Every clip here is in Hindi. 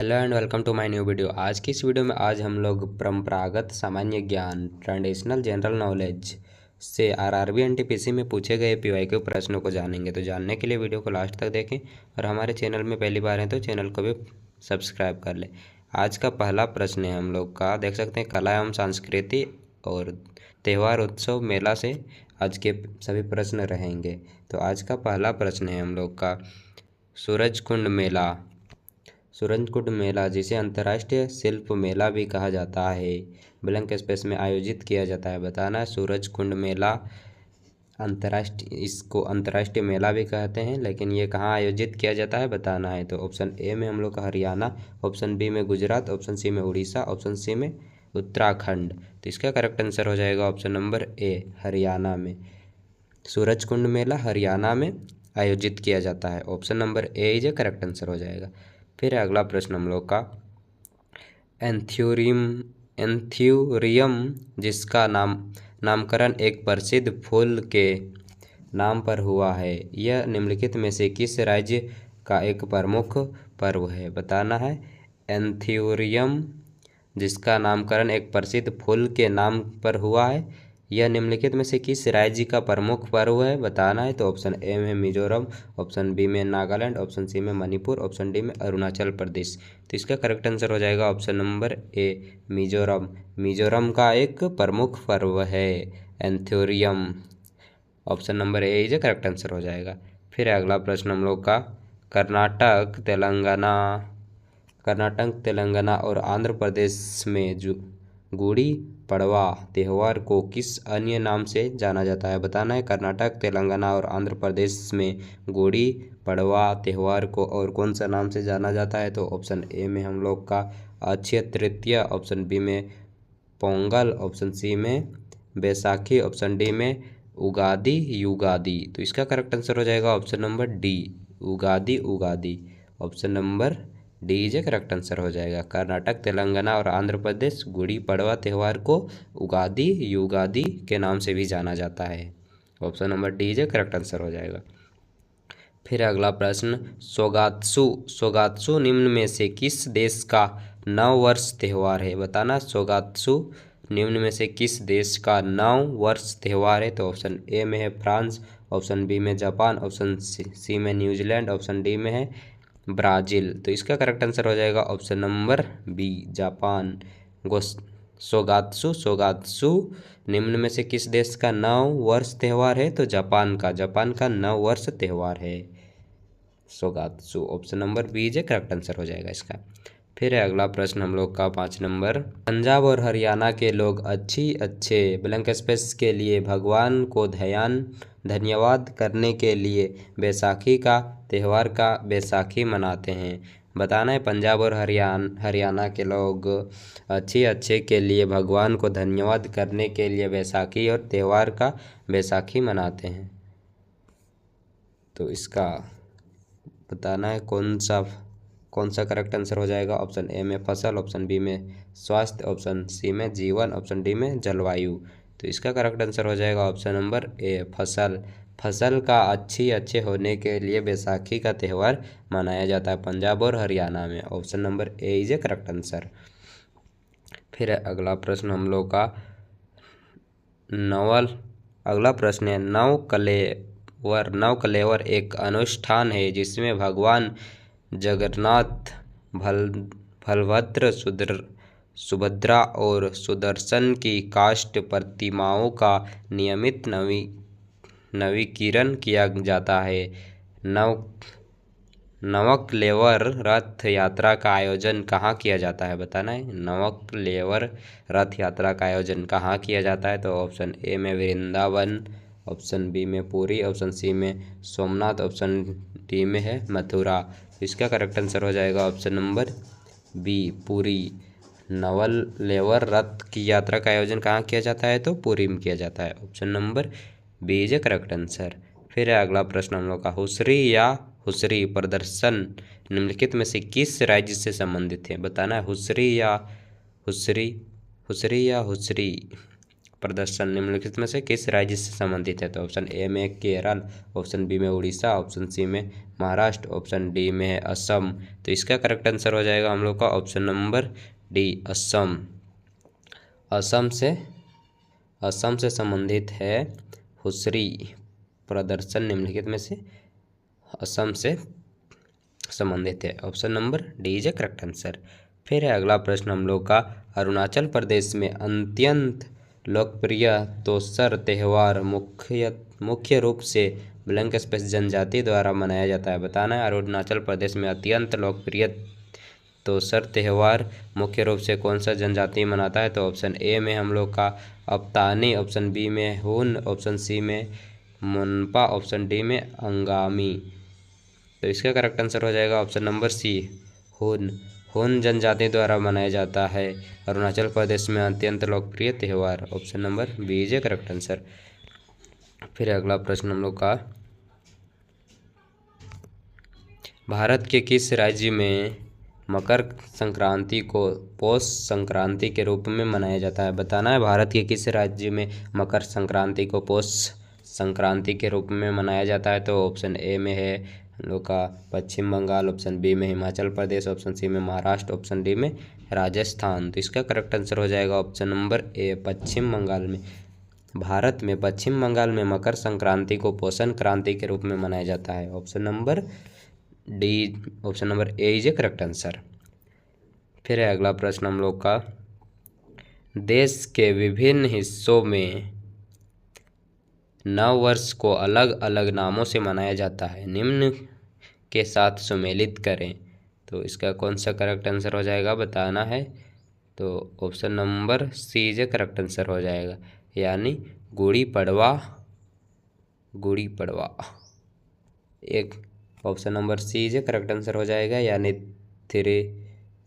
Hello and welcome to my new video. आज की इस वीडियो में आज हम लोग परंपरागत सामान्य ज्ञान ट्रेडिशनल जनरल नॉलेज से आरआरबी एनटीपीसी में पूछे गए पीवाईक्यू प्रश्नों को जानेंगे। तो जानने के लिए वीडियो को लास्ट तक देखें और हमारे चैनल में पहली बार हैं तो चैनल को भी सब्सक्राइब कर लें। आज का पहला प्रश्न है हम लोग का, देख सकते हैं, कला एवं संस्कृति और त्यौहार उत्सव मेला से आज के सभी प्रश्न रहेंगे। तो आज का पहला प्रश्न है हम लोग का, सूरजकुंड मेला। सूरजकुंड मेला, जिसे अंतर्राष्ट्रीय शिल्प मेला भी कहा जाता है, ब्लैंक स्पेस में आयोजित किया जाता है। बताना है सूरजकुंड मेला इसको अंतर्राष्ट्रीय मेला भी कहते हैं, लेकिन ये कहाँ आयोजित किया जाता है बताना है। तो ऑप्शन ए में हम लोग का हरियाणा, ऑप्शन बी में गुजरात, ऑप्शन सी में उड़ीसा, ऑप्शन सी में उत्तराखंड। तो इसका करेक्ट आंसर हो जाएगा ऑप्शन नंबर ए, हरियाणा में। सूरजकुंड मेला हरियाणा में आयोजित किया जाता है। Option number A is a correct answer हो जाएगा। फिर अगला प्रश्न हम लोग का, एंथ्यूरियम, जिसका नामकरण एक प्रसिद्ध फूल के नाम पर हुआ है, यह निम्नलिखित में से किस राज्य का एक प्रमुख पर्व है। बताना है एंथ्यूरियम, जिसका नामकरण एक प्रसिद्ध फूल के नाम पर हुआ है, यह निम्नलिखित में से किस राज्य का प्रमुख पर्व है। बताना है। तो ऑप्शन ए में मिजोरम, ऑप्शन बी में नागालैंड, ऑप्शन सी में मणिपुर, ऑप्शन डी में अरुणाचल प्रदेश। तो इसका करेक्ट आंसर हो जाएगा ऑप्शन नंबर ए, मिजोरम। मिजोरम का एक प्रमुख पर्व है anthurium. Option number A is correct answer हो जाएगा। फिर अगला प्रश्न हम लोग का, कर्नाटक, तेलंगाना और आंध्र प्रदेश में जो गुड़ी पड़वा त्यौहार को किस अन्य नाम से जाना जाता है। बताना है कर्नाटक, तेलंगाना और आंध्र प्रदेश में गुड़ी पड़वा त्यौहार को और कौन सा नाम से जाना जाता है। तो ऑप्शन ए में हम लोग का अक्षय तृतीया, ऑप्शन बी में पोंगल, ऑप्शन सी में बैसाखी, ऑप्शन डी में उगादी युगादी। तो इसका करेक्ट आंसर हो जाएगा option number D, Ugadi Ugadi. Option number D is correct answer हो जाएगा। कर्नाटक, तेलंगाना और आंध्र प्रदेश गुड़ी पड़वा त्यौहार को उगादी युगादी के नाम से भी जाना जाता है। Option number D is correct answer हो जाएगा। फिर अगला प्रश्न, सोगात्सु निम्न में से किस देश का नव वर्ष त्यौहार है। बताना सोगात्सु निम्न में से किस देश का नव वर्ष त्यौहार है। तो ऑप्शन ए में है फ्रांस, ऑप्शन बी में जापान, ऑप्शन सी में न्यूजीलैंड, ऑप्शन डी में है ब्राज़ील। तो इसका करेक्ट आंसर हो जाएगा ऑप्शन नंबर बी, जापान। सोगात्सु निम्न में से किस देश का नव वर्ष त्यौहार है। तो जापान का नव वर्ष त्यौहार है Shogatsu. Option number B is correct answer हो जाएगा इसका। फिर है अगला प्रश्न हम लोग का 5 नंबर, पंजाब और हरियाणा के लोग अच्छे ब्लैंक स्पेस के लिए भगवान को धन्यवाद करने के लिए बैसाखी का त्यौहार का बैसाखी मनाते हैं। बताना है पंजाब और हरियाणा के लोग अच्छे के लिए भगवान को धन्यवाद करने के लिए बैसाखी और त्यौहार का बैसाखी मनाते हैं। तो इसका बताना है कौन सा करेक्ट आंसर हो जाएगा। ऑप्शन ए में फसल, ऑप्शन बी में स्वास्थ्य, ऑप्शन सी में जीवन, ऑप्शन डी में जलवायु। तो इसका करेक्ट आंसर हो जाएगा ऑप्शन नंबर ए, फसल का अच्छे होने के लिए बैसाखी का त्यौहार मनाया जाता है पंजाब और हरियाणा में। Option number A is a correct answer. फिर अगला प्रश्न हम लोग का अगला प्रश्न है, नवकलेवर एक अनुष्ठान है जिसमें भगवान जगन्नाथ, बलभद्र, सुभद्रा और सुदर्शन की काष्ठ प्रतिमाओं का नियमित नवीनीकरण किया जाता है। नवकलेवर रथ यात्रा का आयोजन कहाँ किया जाता है। बताना है नवकलेवर रथ यात्रा का आयोजन कहाँ किया जाता है। तो ऑप्शन ए में वृंदावन, ऑप्शन बी में पुरी, ऑप्शन सी में सोमनाथ, ऑप्शन डी में है मथुरा। इसका करेक्ट आंसर हो जाएगा option number B, Puri. Nabakalebara रथ की यात्रा का आयोजन कहाँ किया जाता है। तो पुरी में किया जाता है। Option number B is a correct answer. फिर है अगला प्रश्न हम लोग का, हुसरी प्रदर्शन निम्नलिखित में से किस राज्य से संबंधित है। बताना है हुसरी प्रदर्शन निम्नलिखित में से किस राज्य से संबंधित है? तो ऑप्शन ए में केरल, ऑप्शन बी में उड़ीसा, ऑप्शन सी में महाराष्ट्र, ऑप्शन डी में है असम। तो इसका करेक्ट आंसर हो जाएगा हम लोग का option number D, Assam. Assam से संबंधित है हुसरी प्रदर्शन, निम्नलिखित में से असम से संबंधित है। Option number D is a correct answer. फिर है अगला प्रश्न हम लोग का, अरुणाचल प्रदेश में अत्यंत लोकप्रिय तोसर त्यौहार मुख्य रूप से ब्लैंक स्पेस जनजाति द्वारा मनाया जाता है। बताना है अरुणाचल प्रदेश में अत्यंत लोकप्रिय तोसर त्यौहार मुख्य रूप से कौन सा जनजाति मनाता है? तो ऑप्शन ए में हम लोग का अप्तानी, ऑप्शन बी में हून, ऑप्शन सी में मुनपा, ऑप्शन डी में अंगामी। तो इसका करेक्ट आंसर हो जाएगा ऑप्शन नंबर सी, हून जनजाति द्वारा मनाया जाता है अरुणाचल प्रदेश में अत्यंत लोकप्रिय त्यौहार। Option number B is a correct answer. फिर अगला प्रश्न हम लोग का, भारत के किस राज्य में मकर संक्रांति को पौष संक्रांति के रूप में मनाया जाता है? बताना है भारत के किस राज्य में मकर संक्रांति को पौष संक्रांति के रूप में मनाया जाता है? तो ऑप्शन ए में है हम लोग का पश्चिम बंगाल, ऑप्शन बी में हिमाचल प्रदेश, ऑप्शन सी में महाराष्ट्र, ऑप्शन डी में राजस्थान। तो इसका करेक्ट आंसर हो जाएगा ऑप्शन नंबर ए, पश्चिम बंगाल में। भारत में पश्चिम बंगाल में मकर संक्रांति को पोषण क्रांति के रूप में मनाया जाता है। Option number D, option number A is a correct answer. फिर है अगला प्रश्न हम लोग का, देश के विभिन्न हिस्सों में नव वर्ष को अलग अलग नामों से मनाया जाता है, निम्न के साथ सुमेलित करें। तो इसका कौन सा करेक्ट आंसर हो जाएगा बताना है। तो option number C is a correct answer हो जाएगा, यानी गुड़ी पड़वा, गुड़ी पड़वा। एक option number C is a correct answer हो जाएगा, यानी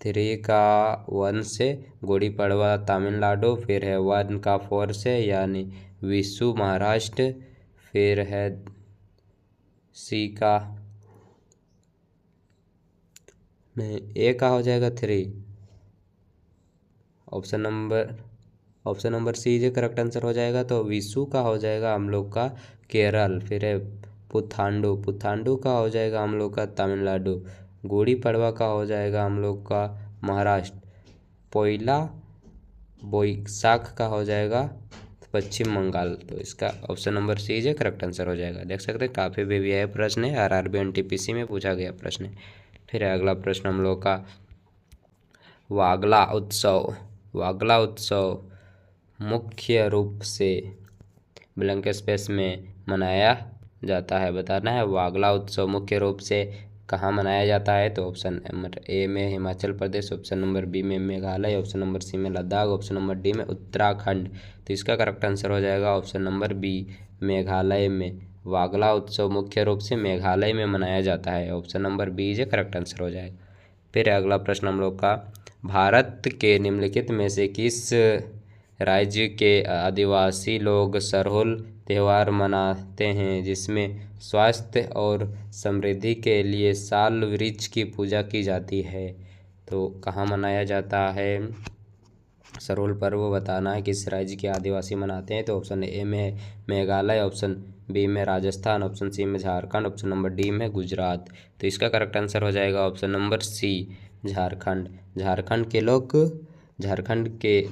थ्री का 1 से गुड़ी पड़वा तमिलनाडु, फिर है 1 का 4 से यानी विशु महाराष्ट्र, फिर है सी का नहीं ए का हो जाएगा 3। Option number C is a correct answer हो जाएगा। तो विशु का हो जाएगा हम लोग का केरल, फिर है पुथांडु का हो जाएगा हम लोग का तमिलनाडु, गुड़ी पड़वा का हो जाएगा हम लोग का महाराष्ट्र, पोइला बोईसाख का हो जाएगा पश्चिम बंगाल। तो इसका option number C is a correct answer हो जाएगा। देख सकते हैं काफ़ी भी यह प्रश्न है, आरआरबी एनटीपीसी में पूछा गया प्रश्न है। फिर अगला प्रश्न हम लोग का, वागला उत्सव मुख्य रूप से ब्लैंक स्पेस में मनाया जाता है। बताना है वागला उत्सव मुख्य रूप से कहाँ मनाया जाता है? तो ऑप्शन नंबर ए में Himachal Pradesh, option number B में मेघालय, ऑप्शन नंबर सी में लद्दाख, ऑप्शन नंबर डी में उत्तराखंड। तो इसका करेक्ट आंसर हो जाएगा ऑप्शन नंबर बी, मेघालय में वागला उत्सव मुख्य रूप से मेघालय में मनाया जाता है। Option number B is correct answer हो जाएगा। फिर अगला प्रश्न हम लोग का, भारत के निम्नलिखित में से किस राज्य के आदिवासी लोग सरहुल त्यौहार मनाते हैं जिसमें स्वास्थ्य और समृद्धि के लिए साल वृक्ष की पूजा की जाती है? तो कहाँ मनाया जाता है सरहुल पर्व? बताना है किस राज्य के आदिवासी मनाते हैं। तो ऑप्शन ए में मेघालय, ऑप्शन बी में राजस्थान, ऑप्शन सी में झारखंड, ऑप्शन नंबर डी में गुजरात। तो इसका करेक्ट आंसर हो जाएगा option number C, Jharkhand.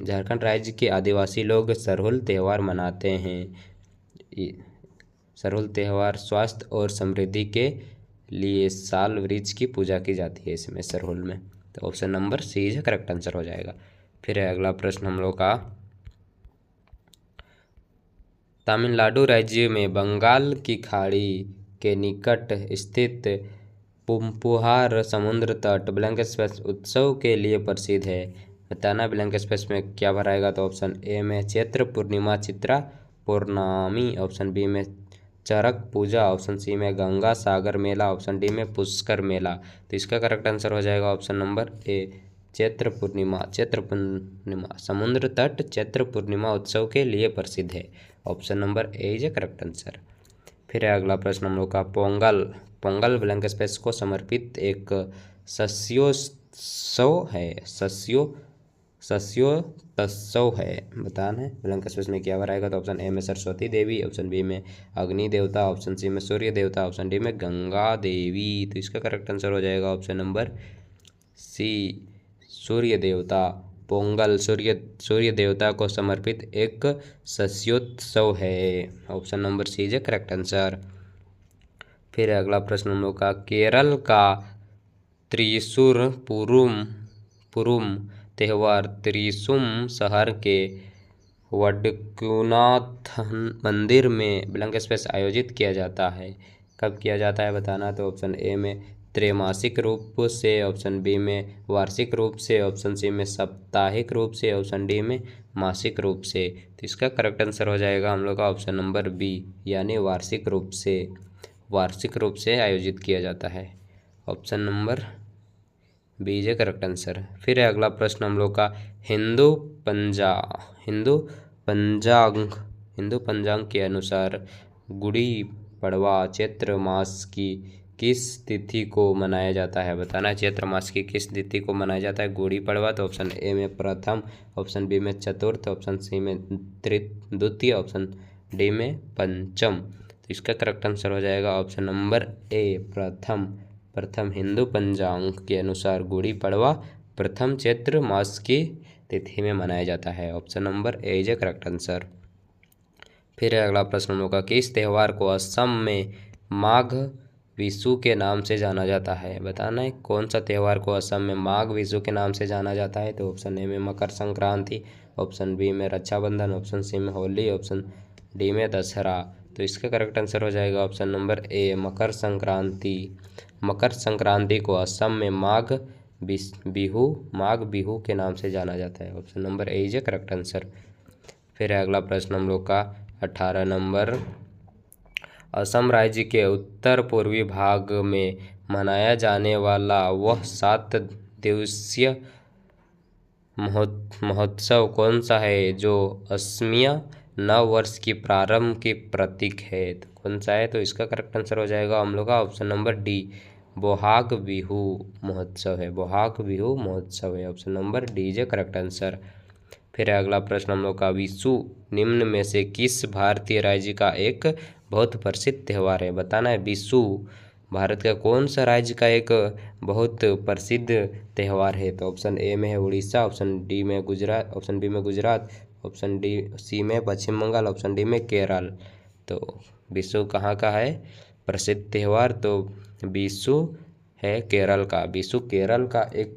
Jharkhand राज्य के आदिवासी लोग सरहुल त्यौहार मनाते हैं। सरहुल त्यौहार स्वास्थ्य और समृद्धि के लिए साल वृक्ष की पूजा की जाती है इसमें सरहुल में। तो option number C is correct answer हो जाएगा। फिर अगला प्रश्न हम लोग का, तमिलनाडु राज्य में बंगाल की खाड़ी के निकट स्थित पुम्पुहार समुद्र तट ब्लैंक स्पेस उत्सव के लिए प्रसिद्ध है। बताना ब्लैंक स्पेस में क्या भराएगा? तो ऑप्शन ए में चैत्र पूर्णिमा चित्रा पौर्णमी, ऑप्शन बी में चरक पूजा, ऑप्शन सी में गंगा सागर मेला, ऑप्शन डी में पुष्कर मेला। तो इसका करेक्ट आंसर हो जाएगा ऑप्शन नंबर ए, चैत्र पूर्णिमा समुद्र तट चैत्र पूर्णिमा उत्सव के लिए प्रसिद्ध है। Option number A is correct answer. फिर अगला प्रश्न हम लोग का, पोंगल ब्लैंक स्पेस को समर्पित एक शस्योत्सव शस्योत्सव है? बताना है। ब्लैंक स्पेस में क्या रहेगा? तो ऑप्शन ए में सरस्वती देवी, ऑप्शन बी में अग्नि देवता, ऑप्शन सी में सूर्य देवता, ऑप्शन डी में गंगा देवी। तो इसका करेक्ट आंसर हो जाएगा ऑप्शन नंबर सी, सूर्य देवता। पोंगल सूर्य देवता को समर्पित एक शस्योत्सव है। Option number C is correct answer. फिर अगला प्रश्न हम लोग का, केरल का त्रिशूर पुरुम त्यौहार त्रिशूम शहर के वडकुनाथ मंदिर में ब्लैंक स्पेस आयोजित किया जाता है। कब किया जाता है? बताना। तो ऑप्शन ए में त्रैमासिक रूप से, ऑप्शन बी में वार्षिक रूप से, ऑप्शन सी में साप्ताहिक रूप से, ऑप्शन डी में मासिक रूप से। तो इसका करेक्ट आंसर हो जाएगा हम लोग का ऑप्शन नंबर बी, यानी वार्षिक रूप से। वार्षिक रूप से आयोजित किया जाता है। Option number B is correct answer. फिर अगला प्रश्न हम लोग का, हिंदू पंचांग के अनुसार गुड़ी पड़वा चैत्र मास की किस तिथि को मनाया जाता है? बताना है। चैत्र मास की किस तिथि को मनाया जाता है गुड़ी पड़वा? तो ऑप्शन ए में प्रथम, ऑप्शन बी में चतुर्थ, ऑप्शन सी में द्वितीय, ऑप्शन डी में पंचम। तो इसका करेक्ट आंसर हो जाएगा ऑप्शन नंबर ए, प्रथम। हिंदू पंचांग के अनुसार गुड़ी पड़वा प्रथम चैत्र मास की तिथि में मनाया जाता है। Option number A is correct answer. फिर अगला प्रश्न हम लोग का, किस त्यौहार को असम में माघ विशु के नाम से जाना जाता है? बताना है। कौन सा त्यौहार को असम में माघ विशु के नाम से जाना जाता है? तो ऑप्शन ए में मकर संक्रांति, ऑप्शन बी में रक्षाबंधन, ऑप्शन सी में होली, ऑप्शन डी में दशहरा। तो इसका करेक्ट आंसर हो जाएगा ऑप्शन नंबर ए, मकर संक्रांति। मकर संक्रांति को असम में माघ बिहू के नाम से जाना जाता है। Option number A is correct answer. फिर अगला प्रश्न हम लोग का 18 नंबर, असम राज्य के उत्तर पूर्वी भाग में मनाया जाने वाला वह 7 दिवसीय महोत्सव कौन सा है जो असमिया नव वर्ष की प्रारंभ की प्रतीक है? तो कौन सा है? तो इसका करेक्ट आंसर हो जाएगा हम लोग का option number D, Bohag Bihu महोत्सव है। बोहाग बिहू महोत्सव है। Option number D is correct answer. फिर अगला प्रश्न हम लोग का, विशु निम्न में से किस भारतीय राज्य का एक बहुत प्रसिद्ध त्यौहार है? बताना है। विशु भारत का कौन सा राज्य का एक बहुत प्रसिद्ध त्यौहार है? तो ऑप्शन ए में है उड़ीसा, ऑप्शन डी में गुजरात, ऑप्शन बी में गुजरात, ऑप्शन डी सी में पश्चिम बंगाल, ऑप्शन डी में केरल। तो विशु कहाँ का है प्रसिद्ध त्यौहार? तो विशु है केरल का। विशु केरल का एक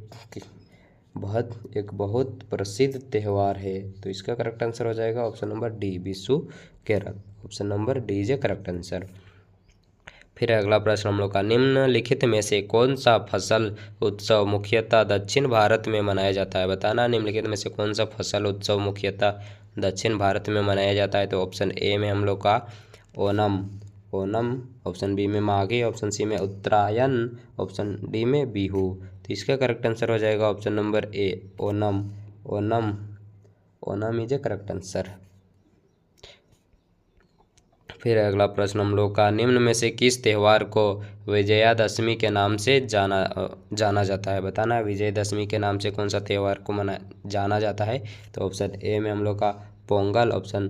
बहुत प्रसिद्ध त्यौहार है। तो इसका करेक्ट आंसर हो जाएगा option number D, Vishu Kerala. Option number D is correct answer. फिर अगला प्रश्न हम लोग का, निम्नलिखित में से कौन सा फसल उत्सव मुख्यतः दक्षिण भारत में मनाया जाता है? बताना। निम्नलिखित में से कौन सा फसल उत्सव मुख्यतः दक्षिण भारत में मनाया जाता है? तो ऑप्शन ए में हम लोग का ओनम, ऑप्शन बी में माघी, ऑप्शन सी में उत्तरायण, ऑप्शन डी में बिहू। तो इसका करेक्ट आंसर हो जाएगा option number A, Onam is a correct answer. फिर अगला प्रश्न हम लोग का, निम्न में से किस त्यौहार को विजयादशमी के नाम से जाना जाता है? बताना। विजयदशमी के नाम से कौन सा त्यौहार को जाना जाता है? तो ऑप्शन ए में हम लोग का पोंगल, ऑप्शन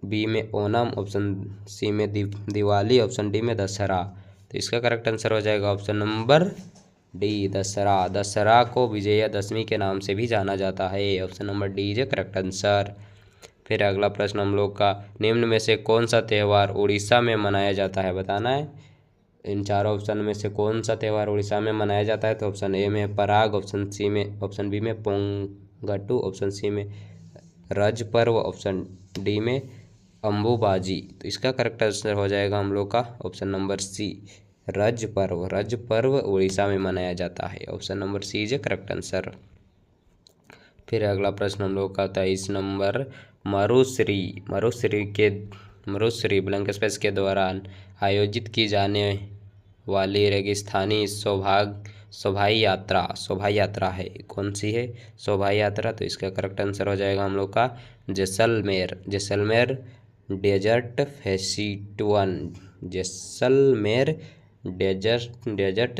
बी में ओनम, ऑप्शन सी में दिवाली, ऑप्शन डी में दशहरा। तो इसका करेक्ट आंसर हो जाएगा option number D, Dussehra. Dussehra को विजयादशमी के नाम से भी जाना जाता है। Option number D is correct answer. फिर अगला प्रश्न हम लोग का, निम्न में से कौन सा त्यौहार उड़ीसा में मनाया जाता है? बताना है। इन चारों ऑप्शन में से कौन सा त्यौहार उड़ीसा में मनाया जाता है? तो ऑप्शन ए में पराग, ऑप्शन बी में पोंगटू, ऑप्शन सी में रज पर्व, ऑप्शन डी में अम्बुबाजी। तो इसका करेक्ट आंसर हो जाएगा हम लोग का ऑप्शन नंबर सी, रज पर्व उड़ीसा में मनाया जाता है। Option number C is correct answer. फिर अगला प्रश्न हम लोग का 23 नंबर, मरुश्री ब्लैंक स्पेस के दौरान आयोजित की जाने वाली रेगिस्तानी शोभा यात्रा है, कौन सी है शोभा यात्रा? तो इसका करेक्ट आंसर हो जाएगा हम लोग का Jaisalmer desert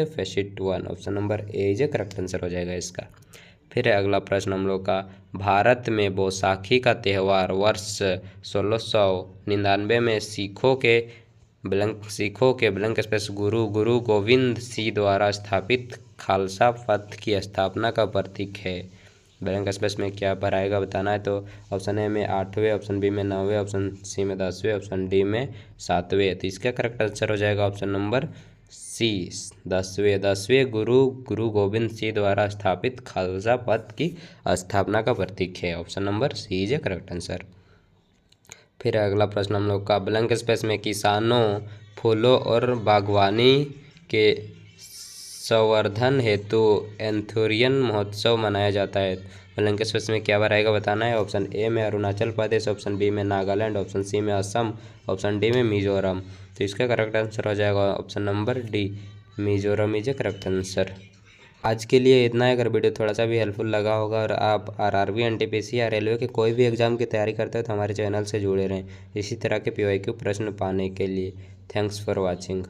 festival. Option number A is correct answer हो जाएगा इसका। फिर अगला प्रश्न हम लोग का, भारत में बैसाखी का त्यौहार वर्ष 1699 में सिखों के गुरु गोविंद सिंह द्वारा स्थापित खालसा पंथ की स्थापना का प्रतीक है। ब्लैंक स्पेस में क्या भराएगा बताना है। तो ऑप्शन ए में 8वें, ऑप्शन बी में 9वें, ऑप्शन सी में 10वें, ऑप्शन डी में 7वें। तो इसका करेक्ट आंसर हो जाएगा ऑप्शन नंबर सी 10वें गुरु गोविंद सिंह द्वारा स्थापित खालसा पंथ की स्थापना का प्रतीक है। Option number C is correct answer. फिर अगला प्रश्न हम लोग का, ब्लैंक स्पेस में किसानों फूलों और बागवानी के संवर्धन हेतु एंथोरियन महोत्सव मनाया जाता है। ब्लैंक स्पेस में क्या भराएगा बताना है। ऑप्शन ए में अरुणाचल प्रदेश, ऑप्शन बी में नागालैंड, ऑप्शन सी में असम, ऑप्शन डी में मिजोरम। तो इसका करेक्ट आंसर हो जाएगा option number D, Mizoram is a correct answer. आज के लिए इतना है। अगर वीडियो थोड़ा सा भी हेल्पफुल लगा होगा और आप आरआरबी, एनटीपीसी या रेलवे के कोई भी एग्जाम की तैयारी करते हो तो हमारे चैनल से जुड़े रहें इसी तरह के पीवाईक्यू प्रश्न पाने के लिए। Thanks for watching.